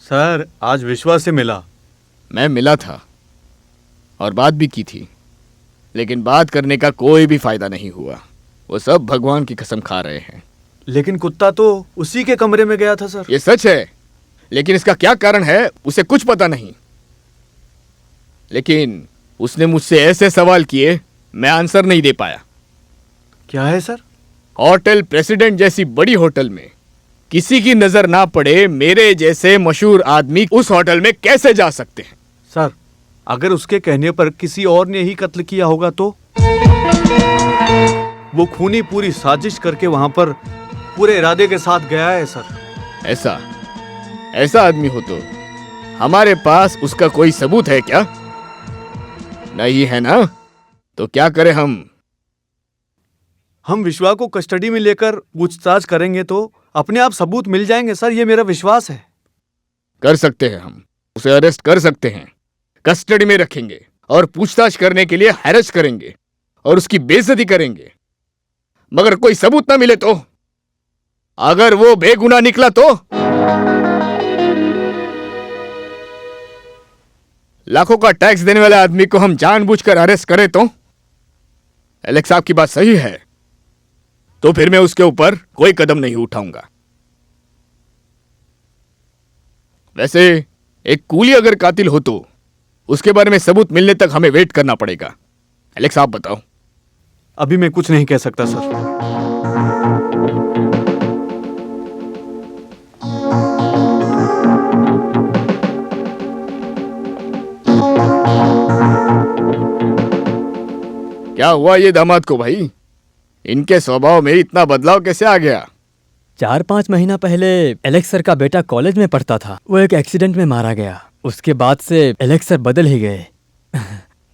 Sir आज विश्वास से मिला। मैं मिला था और बात भी की थी, लेकिन बात करने का कोई भी फायदा नहीं हुआ। वो सब भगवान की कसम खा रहे हैं। लेकिन कुत्ता तो उसी के कमरे में गया था सर। ये सच है, लेकिन इसका क्या कारण है उसे कुछ पता नहीं। लेकिन उसने मुझसे ऐसे सवाल किए, मैं आंसर नहीं दे पाया। क्या है सर? होटल प्रेसिडेंट जैसी बड़ी होटल में किसी की नजर ना पड़े मेरे जैसे मशहूर आदमी उस होटल में कैसे जा सकते हैं? सर अगर उसके कहने पर किसी और ने ही कत्ल किया होगा तो? वो खूनी पूरी साजिश करके वहां पर पूरे इरादे के साथ गया है सर। ऐसा आदमी हो तो हमारे पास उसका कोई सबूत है क्या? नहीं है ना? तो क्या करें हम विश्वा को कस्टडी में लेकर पूछताछ करेंगे तो अपने आप सबूत मिल जाएंगे सर, ये मेरा विश्वास है। कर सकते हैं, हम उसे अरेस्ट कर सकते हैं, कस्टडी में रखेंगे और पूछताछ करने के लिए हैरेस करेंगे और उसकी बेइज्जती करेंगे। मगर कोई सबूत ना मिले तो? अगर वो बेगुनाह निकला तो? लाखों का टैक्स देने वाले आदमी को हम जानबूझकर अरेस्ट करें तो? एलेक्स साहब की बात सही है, तो फिर मैं उसके ऊपर कोई कदम नहीं उठाऊंगा। वैसे एक कूली अगर कातिल हो तो उसके बारे में सबूत मिलने तक हमें वेट करना पड़ेगा। एलेक्स आप बताओ। अभी मैं कुछ नहीं कह सकता सर। क्या हुआ ये दामाद को भाई? इनके स्वभाव में इतना बदलाव कैसे आ गया? 4-5 महीना पहले एलेक्स सर का बेटा कॉलेज में पढ़ता था, वो एक एक्सीडेंट में मारा गया। उसके बाद से एलेक्स सर बदल ही गए।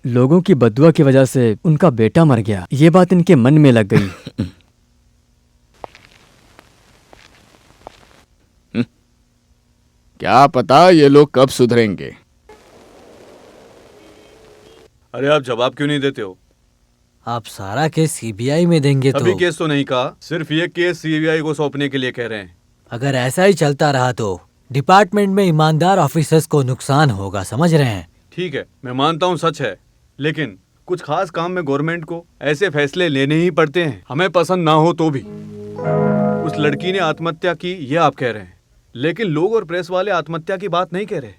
लोगों की बददुआ की वजह से उनका बेटा मर गया, ये बात इनके मन में लग गई। क्या पता ये लोग कब सुधरेंगे। अरे आप जवाब क्यों नहीं देते हो? आप सारा केस सीबीआई में देंगे सभी तो? केस तो नहीं कहा, सिर्फ ये केस सीबीआई को सौंपने के लिए कह रहे हैं। अगर ऐसा ही चलता रहा तो डिपार्टमेंट में ईमानदार ऑफिसर्स को नुकसान होगा, समझ रहे हैं? ठीक है, मैं मानता हूँ सच है, लेकिन कुछ खास काम में गवर्नमेंट को ऐसे फैसले लेने ही पड़ते हैं, हमें पसंद ना हो तो भी। उस लड़की ने आत्महत्या की ये आप कह रहे हैं, लेकिन लोग और प्रेस वाले आत्महत्या की बात नहीं कह रहे।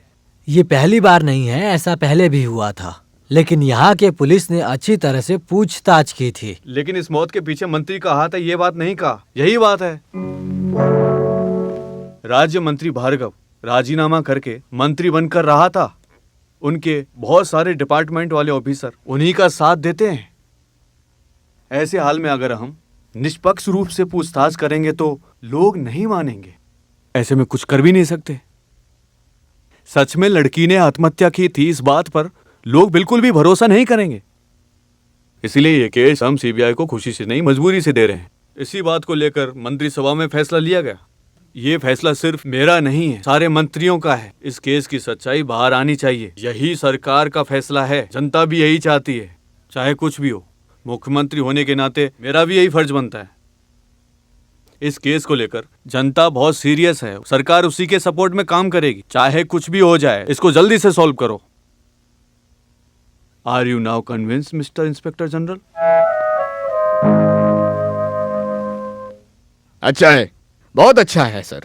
ये पहली बार नहीं है, ऐसा पहले भी हुआ था, लेकिन यहाँ के पुलिस ने अच्छी तरह से पूछताछ की थी। लेकिन इस मौत के पीछे मंत्री का हाथ है, ये बात नहीं कहा। यही बात है। राज्य मंत्री भार्गव राजीनामा करके मंत्री बनकर रहा था, उनके बहुत सारे डिपार्टमेंट वाले ऑफिसर उन्हीं का साथ देते हैं। ऐसे हाल में अगर हम निष्पक्ष रूप से पूछताछ करेंगे तो लोग नहीं मानेंगे। ऐसे में कुछ कर भी नहीं सकते। सच में लड़की ने आत्महत्या की थी, इस बात पर लोग बिल्कुल भी भरोसा नहीं करेंगे। इसलिए ये केस हम सीबीआई को खुशी से नहीं, मजबूरी से दे रहे हैं। इसी बात को लेकर मंत्रिसभा में फैसला लिया गया। ये फैसला सिर्फ मेरा नहीं है, सारे मंत्रियों का है। इस केस की सच्चाई बाहर आनी चाहिए, यही सरकार का फैसला है। जनता भी यही चाहती है, चाहे कुछ भी हो। मुख्यमंत्री होने के नाते मेरा भी यही फर्ज बनता है। इस केस को लेकर जनता बहुत सीरियस है, सरकार उसी के सपोर्ट में काम करेगी, चाहे कुछ भी हो जाए। इसको जल्दी से सॉल्व करो। Are you now convinced mister inspector general? अच्छा है, बहुत अच्छा है सर।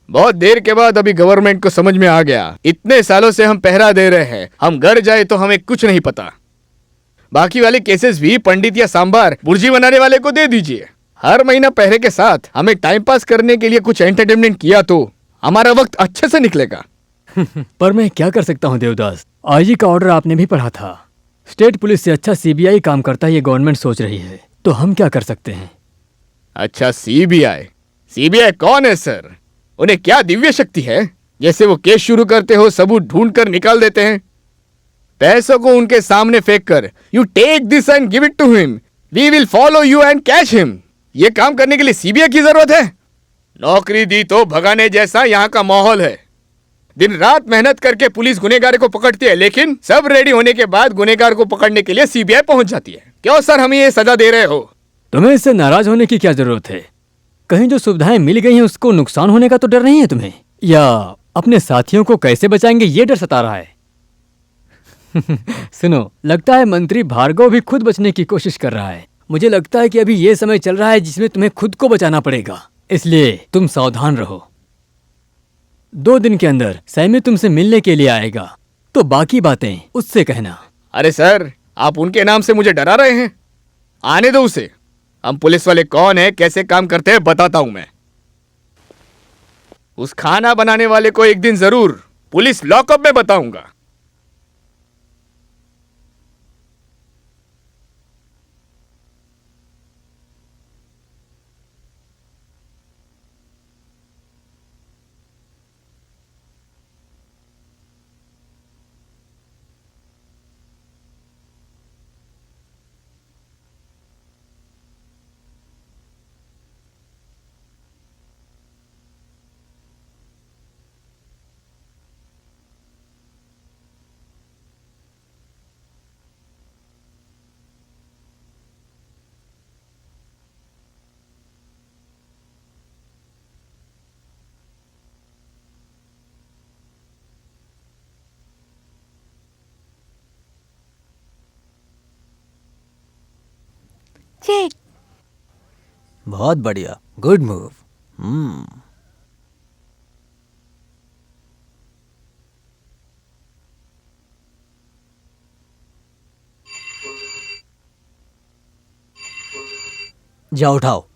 बहुत देर के बाद अभी गवर्नमेंट को समझ में आ गया। इतने सालों से हम पहरा दे रहे हैं, हम घर जाए तो हमें कुछ नहीं पता। बाकी वाले केसेस भी पंडित या सांबार बुर्जी बनाने वाले को दे दीजिए। हर महीना पहरे के साथ हमें टाइम पास करने के लिए कुछ एंटरटेनमेंट किया तो हमारा वक्त अच्छे से निकलेगा। पर मैं क्या कर सकता हूँ देवदास, आईजी का ऑर्डर आपने भी पढ़ा था। स्टेट पुलिस से अच्छा सीबीआई काम करता है, ये गवर्नमेंट सोच रही है, तो हम क्या कर सकते हैं? अच्छा सीबीआई? सीबीआई कौन है सर? उन्हें क्या दिव्य शक्ति है? जैसे वो केस शुरू करते हो सबूत ढूंढ कर निकाल देते हैं। पैसों को उनके सामने फेंक कर you take this and give it to him, we will follow you and catch him. ये काम करने के लिए सीबीआई की जरूरत है? नौकरी दी तो भगाने जैसा यहाँ का माहौल है। दिन रात मेहनत करके पुलिस गुनेगार को पकड़ती है, लेकिन सब रेडी होने के बाद गुनेगार को पकड़ने के लिए सीबीआई पहुंच जाती है। क्यों सर हमें ये सजा दे रहे हो? तुम्हें इससे नाराज होने की क्या जरूरत है? कहीं जो सुविधाएं मिल गई हैं उसको नुकसान होने का तो डर नहीं है तुम्हें? या अपने साथियों को कैसे बचाएंगे ये डर सता रहा है। सुनो, लगता है मंत्री भार्गव भी खुद बचने की कोशिश कर रहा है। मुझे लगता है कि अभी ये समय चल रहा है जिसमें तुम्हें खुद को बचाना पड़ेगा, इसलिए तुम सावधान रहो। 2 दिन के अंदर सैमी तुमसे मिलने के लिए आएगा, तो बाकी बातें उससे कहना। अरे सर, आप उनके नाम से मुझे डरा रहे हैं। आने दो उसे। हम पुलिस वाले कौन है, कैसे काम करते हैं बताता हूं मैं। उस खाना बनाने वाले को एक दिन जरूर पुलिस लॉकअप में बताऊंगा। चेक। बहुत बढ़िया, गुड मूव। जाओ उठाओ।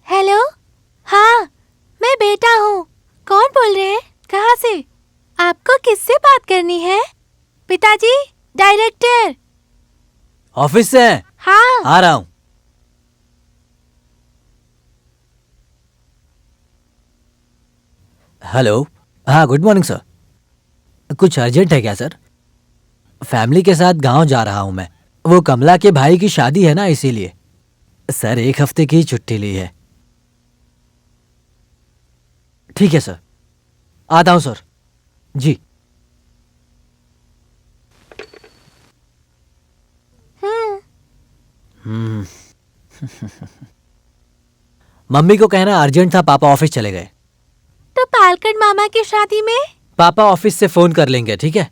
हेलो, हाँ मैं बेटा हूँ। कौन बोल रहे हैं? कहाँ से? आपको किससे बात करनी है? पिताजी, डायरेक्टर। ऑफिस से हैं? हाँ। आ रहा हूं। हेलो, हाँ गुड मॉर्निंग सर। कुछ अर्जेंट है क्या सर? फैमिली के साथ गांव जा रहा हूं मैं। वो कमला के भाई की शादी है ना, इसीलिए। सर 1 हफ्ते की छुट्टी ली है। ठीक है सर, आता हूं सर। जी। मम्मी को कहना अर्जेंट था, पापा ऑफिस चले गए। तो पालकड़ मामा की शादी में? पापा ऑफिस से फोन कर लेंगे, ठीक है?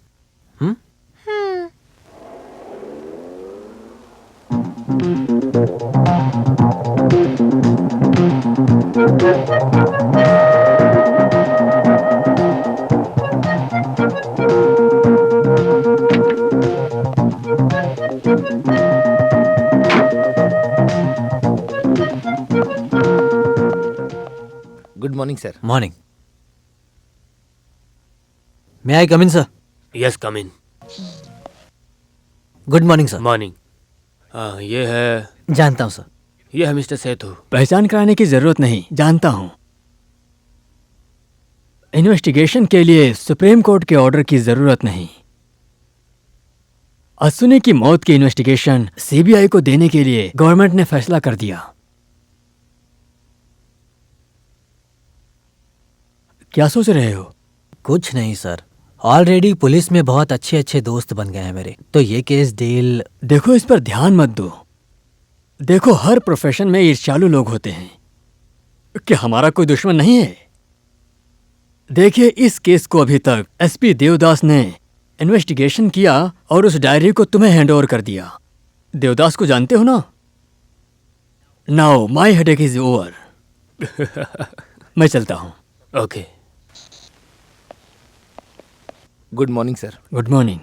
Good morning sir. Morning. May I come in sir? Yes come in. Good morning sir. Morning. ये है, जानता हूं सर। ये है मिस्टर सेतु। पहचान कराने की जरूरत नहीं, जानता हूं। इन्वेस्टिगेशन के लिए सुप्रीम कोर्ट के ऑर्डर की जरूरत नहीं। असुनी की मौत की इन्वेस्टिगेशन सीबीआई को देने के लिए गवर्नमेंट ने फैसला कर दिया। क्या सोच रहे हो? कुछ नहीं सर, ऑलरेडी पुलिस में बहुत अच्छे अच्छे दोस्त बन गए हैं मेरे, तो ये केस डील। देखो, इस पर ध्यान मत दो। देखो, हर प्रोफेशन में ईर्ष्यालु लोग होते हैं। क्या हमारा कोई दुश्मन नहीं है? देखिए, इस केस को अभी तक एसपी देवदास ने इन्वेस्टिगेशन किया और उस डायरी को तुम्हें हैंडओवर कर दिया। देवदास को जानते हो ना? Now my headache is over. मैं चलता हूं। Okay. Good morning sir. Good morning.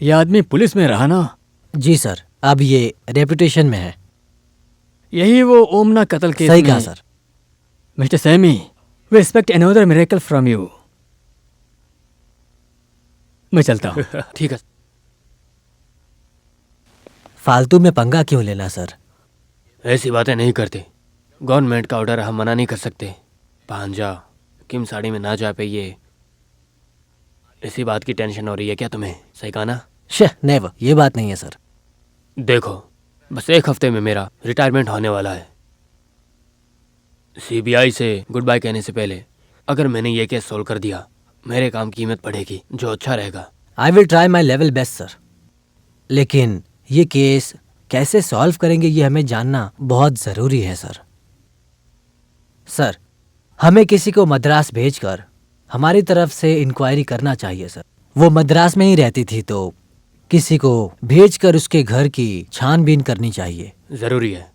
यह आदमी पुलिस में रहा ना? जी सर, अब ये रेपुटेशन में है। यही वो ओमना कत्ल केस सही में। कहा sir. Mister Sammy, we expect another miracle from you. मैं चलता हूँ। ठीक है। फालतू में पंगा क्यों लेना सर? ऐसी बातें नहीं करते। गवर्नमेंट का ऑर्डर हम मना नहीं कर सकते। भांजा किम साड़ी में ना जा पे, ये इसी बात की टेंशन हो रही है क्या तुम्हें? सही कहा ना? नेवर, ये बात नहीं है सर। देखो, बस 1 हफ्ते में मेरा रिटायरमेंट होने वाला है। सीबीआई से गुड बाय कहने से पहले अगर मैंने ये केस सोल्व कर दिया, मेरे काम की कीमत बढ़ेगी, जो अच्छा रहेगा। I will try my level best sir, लेकिन ये केस कैसे सॉल्व करेंगे ये हमें जानना बहुत ज़रूरी है सर। सर, हमें किसी को मद्रास भेजकर हमारी तरफ से इंक्वायरी करना चाहिए सर। वो मद्रास में ही रहती थी तो किसी को भेजकर उसके घर की छानबीन करनी चाहिए। ज़रूरी है।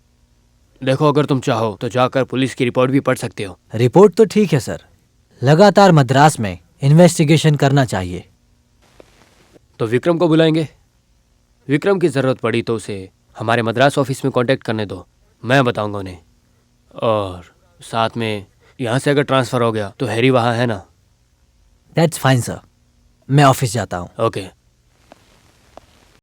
देखो, अगर तुम चाहो तो जाकर पुलिस की रिपोर्ट भी पढ़ सकते हो। रिपोर्ट तो ठीक है सर, लगातार मद्रास में इन्वेस्टिगेशन करना चाहिए। तो विक्रम को बुलाएंगे। विक्रम की ज़रूरत पड़ी तो उसे हमारे मद्रास ऑफिस में कांटेक्ट करने दो, मैं बताऊंगा उन्हें। और साथ में यहाँ से अगर ट्रांसफ़र हो गया तो हैरी वहाँ है ना। दैट्स फाइन सर, मैं ऑफिस जाता हूँ। ओके।